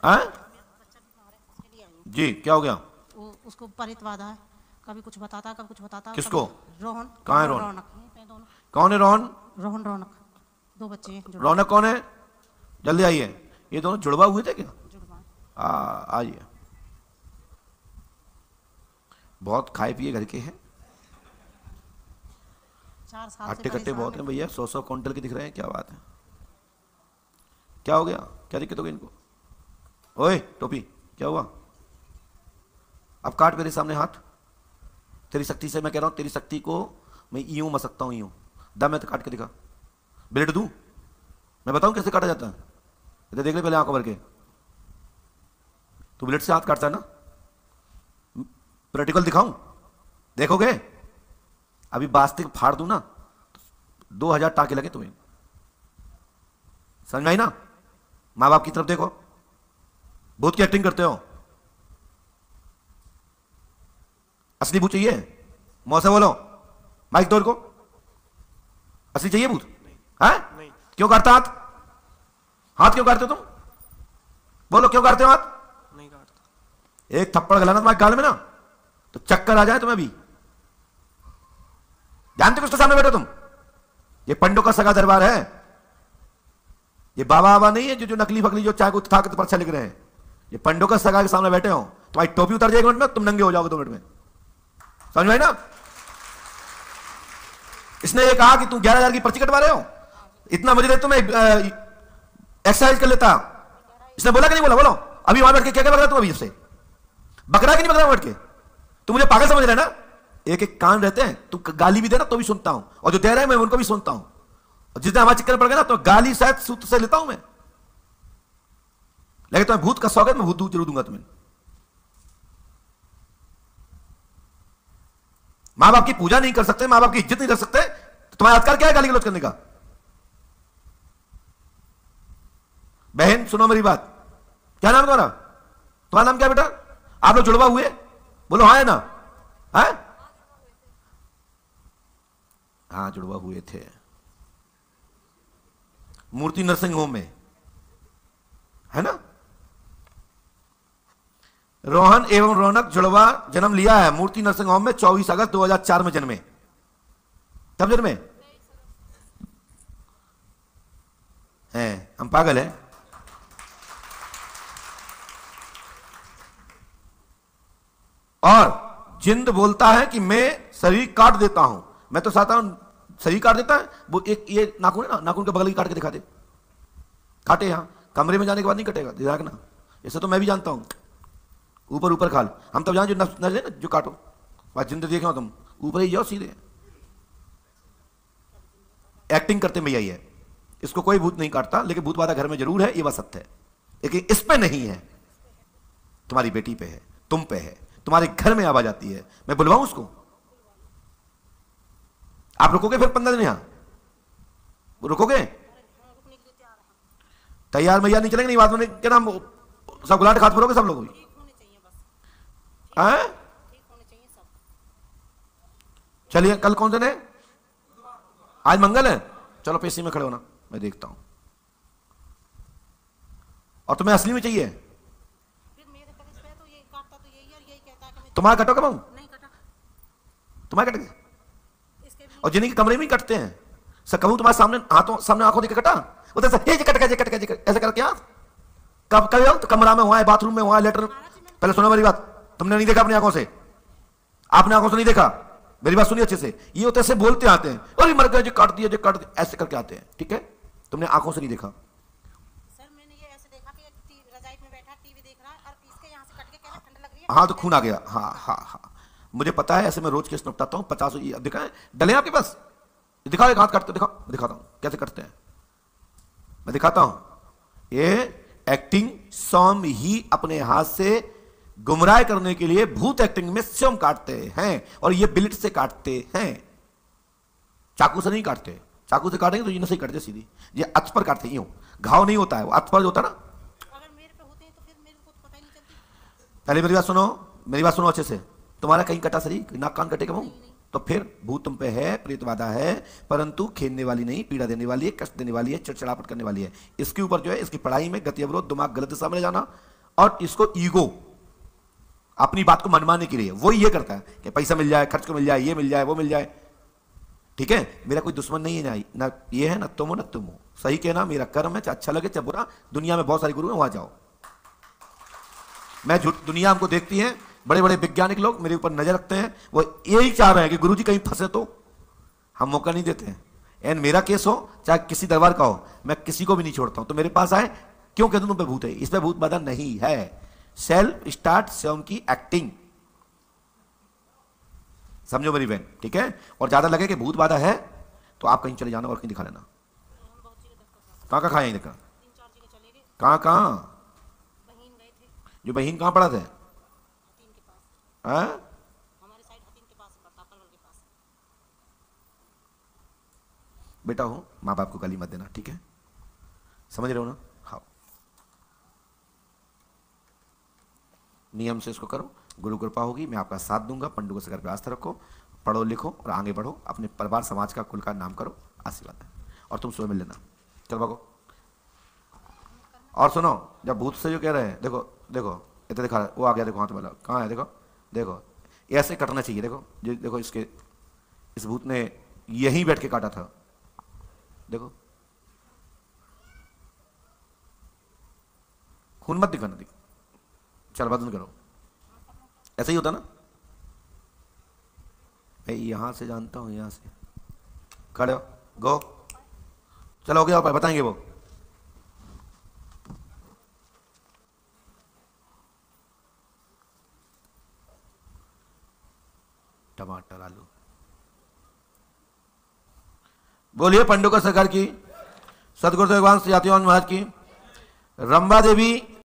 हाँ जी, क्या हो गया? उसको परितवादा है, कभी कुछ बताता कभी कुछ बताता। किसको? रोहन। कहाँ है रोहन? रौनक। कौन है रोहन? रोहन रौनक, 2 बच्चे हैं। रौनक कौन है? जल्दी आइए। ये दोनों जुड़वा हुए थे क्या? जुड़वा। आइए। बहुत खाए पिए घर के हैं। 4 साल हट्टे कट्टे बहुत हैं भैया, 100 क्विंटल के दिख रहे हैं। क्या बात है? क्या हो गया? क्या दिक्कत हो गई इनको? ओए टोपी, क्या हुआ? अब काट मेरे सामने हाथ। तेरी शक्ति से मैं कह रहा हूं, तेरी शक्ति को मैं यूं मसकता हूं, यूं। दम है तो काट के दिखा। ब्लेड दूं? मैं बताऊं कैसे काटा जाता है? तो देख ले पहले आंखों भर के। तू ब्लेड से हाथ काटता है ना? प्रैक्टिकल दिखाऊं? देखोगे? अभी बास्तिक फाड़ दूं ना, 2000 टाके लगे तुम्हें। समझ में आई ना? माँ बाप की तरफ देखो, भूत की एक्टिंग करते हो। असली भूत चाहिए? मुंह से बोलो, माइक दो इनको। असली चाहिए भूत? है? क्यों काटता हाथ? हाथ क्यों काटते हो तुम? बोलो क्यों काटते हो हाथ? नहीं काटता। एक थप्पड़ गलाना तुम्हारे गाल में ना तो चक्कर आ जाए तुम्हें भी। जानते किसके सामने बैठे तुम? ये पंडों का सगा दरबार है। ये बाबा बाबा नहीं है जो नकली फकली जो चाय को उठा के पर्चा लिख रहे हैं। ये पंडों का सगा के सामने बैठे हो। तुम्हारी टोपी उतर जाएगी 1 मिनट में, तुम नंगे हो जाओगे 2 मिनट में। समझ में आई ना? इसने ये कहा कि तुम 11,000 की पर्ची कटवा रहे हो, इतना मुझे दे, तुम्हें एक्सरसाइज कर लेता। इसने बोला कि नहीं बोला? बोलो अभी वहां बैठ के क्या कर रहा है तुम? अभी से बकरा कि नहीं बकरा बैठ के? तुम मुझे पागल समझ रहे हैं ना? एक एक कान रहते हैं, तू गाली भी देना तो भी सुनता हूं, और जो दे रहे हैं मैं उनको भी सुनता हूं। और जिस दिन हमारे चक्कर पड़ गया ना तो गाली शायद सूत्र से लेता हूं मैं, लेकिन तुम्हें भूत का स्वागत मैं भूत दूर जरूर दूंगा तुम्हें। मां बाप की पूजा नहीं कर सकते, मां बाप की इज्जत नहीं कर सकते, तो तुम्हारा अधिकार क्या है गाली गलौज करने का? बहन सुनो मेरी बात। क्या नाम तुम्हारा? तुम्हारा नाम क्या बेटा? आप लोग जुड़वा हुए? बोलो हाँ है ना? है? हाँ जुड़वा हुए थे, मूर्ति नरसिंह होम में, है ना? रोहन एवं रौनक जुड़वा जन्म लिया है मूर्ति नरसिंह होम में 24 अगस्त 2004 में जन्मे। कब जन्मे हैं? हम पागल हैं? और जिंद बोलता है कि मैं शरीर काट देता हूं। मैं तो चाहता हूं शरीर काट देता है वो। एक ये नाखून है ना, नाखून के बगल की काट के दिखा दे। काटे यहां, कमरे में जाने के बाद नहीं कटेगा, ध्यान रखना। ऐसे तो मैं भी जानता हूं, ऊपर ऊपर खाल। हम तब जान जो नजर है ना, जो काटो बात जिंद देखे हो तुम, ऊपर ही जाओ सीधे। एक्टिंग करते भैया ये, इसको कोई भूत नहीं काटता, लेकिन भूत बाधा घर में जरूर है, ये बात सत्य है। लेकिन इस पे नहीं है, तुम्हारी बेटी पे है, तुम पे है, तुम्हारे घर में आवाज आती है। मैं बुलवाऊं उसको? आप रुकोगे फिर 15 दिन यहां? रुकोगे? तैयार मैया नहीं चलेंगे? नहीं बात में क्या नाम, सब गुलाट खात फरोगे सब लोग? चलिए कल कौन से ने? आज मंगल है, चलो पेशी में खड़े होना, मैं देखता हूं। और तुम्हें असली में चाहिए? तुम्हारा कटो कब? तुम्हारे कट गए? और जिन्हीं के कमरे में ही कटते हैं सर, कहूं तुम्हारे सामने हाथों सामने आंखों देकर कटा? उधर से ये कट गया ऐसे करके यार। कब कब तो कमरा में हुआ है, बाथरूम में हुआ है, लेटर। पहले सुनो मेरी बात, तुमने नहीं देखा अपनी आंखों से? आपने आंखों से नहीं देखा? मेरी बात सुनिए अच्छे से। ये होते ऐसे बोलते आते हैं, अरे मर गया जी, काट दिया जी, काट दिया, ऐसे करके आते हैं। ठीक है, तुमने आंखों से नहीं देखा। सर मैंने ये ऐसे देखा कि रजाई में बैठा टीवी देख रहा है और इसके यहां से कट के कह रहा ठंड लग रही है। हाँ तो खून आ गया। हाँ हाँ हाँ, मुझे पता है, ऐसे मैं रोज केस निपटाता हूँ। 50 दिखाएं डले आपके पास? दिखाओ एक हाथ काटते, दिखाओ, दिखाता हूं कैसे कटते हैं, मैं दिखाता हूं। ये एक्टिंग स्वयं ही अपने हाथ से गुमराह करने के लिए भूत एक्टिंग में स्वयं काटते हैं, और ये ब्लेड से काटते हैं, चाकू से नहीं काटते। चाकू से काटेंगे तो ये नहीं कटते सीधी, ये अथ पर काटते, यूं घाव नहीं होता है, वो अथ पर होता है ना। अगर मेरे पे होते हैं तो फिर मेरे को पता ही नहीं चलती। पहले मेरी बात सुनो, मेरी बात सुनो अच्छे से। तुम्हारा कहीं कटा शरीर, नाक कान कटेगा मुंह, तो फिर भूत तुम पे है, प्रेत बाधा है, परंतु खेलने वाली नहीं, पीड़ा देने वाली है, कष्ट देने वाली है, चिड़चिड़ापट करने वाली है। इसके ऊपर जो है, इसकी पढ़ाई में गति अवरोध, दिमाग गलत दिशा में ले जाना, और इसको ईगो, अपनी बात को मनवाने के लिए वो ये करता है कि पैसा मिल जाए, खर्च को मिल जाए, ये मिल जाए, वो मिल जाए। ठीक है, मेरा कोई दुश्मन नहीं है, ना ये है, ना तुम हो, ना तुम हो। सही कहना मेरा कर्म है, चाहे अच्छा लगे चाहे बुरा। दुनिया में बहुत सारे गुरु हैं, वहां जाओ। मैं झूठ, दुनिया हमको देखती है, बड़े बड़े वैज्ञानिक लोग मेरे ऊपर नजर रखते हैं, वो यही चाह रहे हैं कि गुरुजी कहीं फंसे तो हम मौका नहीं देते हैं। एंड मेरा केस हो चाहे किसी दरबार का हो, मैं किसी को भी नहीं छोड़ता हूं। तो मेरे पास आए क्यों, कहते तुम पे भूत है, इस पे भूत बाधा नहीं है। सेल्फ स्टार्ट स्वयं की एक्टिंग, समझो मेरी बहन, ठीक है। और ज्यादा लगे कि भूत बाधा है तो आप कहीं चले जाना और कहीं दिखा लेना। कहां कहां खाए देखा, 3-4 जगह चले गए, कहां कहां, बहीन गए थे जो बहीन कहां पड़ा थे, हतीन के पास, हैं? हमारे साइड हतीन के पास पड़ता, पलवल के पास। बेटा हो, माँ बाप को गाली मत देना, ठीक है, समझ रहे हो ना। हाँ, नियम से इसको करो, गुरु कृपा होगी, मैं आपका साथ दूंगा। पंडुओं से घर पे आस्था रखो, पढ़ो लिखो और आगे बढ़ो, अपने परिवार समाज का कुल का नाम करो, आशीर्वाद है। और तुम सुबह मिल लेना, चल भागो। और सुनो, जब भूत से जो कह रहे हैं, देखो देखो इतना दिखा रहा है, वो आ गया, देखो हाथ वाला कहाँ है, देखो देखो, ऐसे कटना चाहिए। देखो देखो, इसके इस भूत ने यहीं बैठ के काटा था, देखो, खून मत दिखाना, दिख, चल बदल करो। ऐसा ही होता ना, मैं यहां से जानता हूं, यहां से खड़े हो, गो, चलो हो गया, बताएंगे वो। टमाटर आलू, बोलिए पंडुका सरकार की, सदगुरु भगवान श्री जातिवान महाराज की, रंबा देवी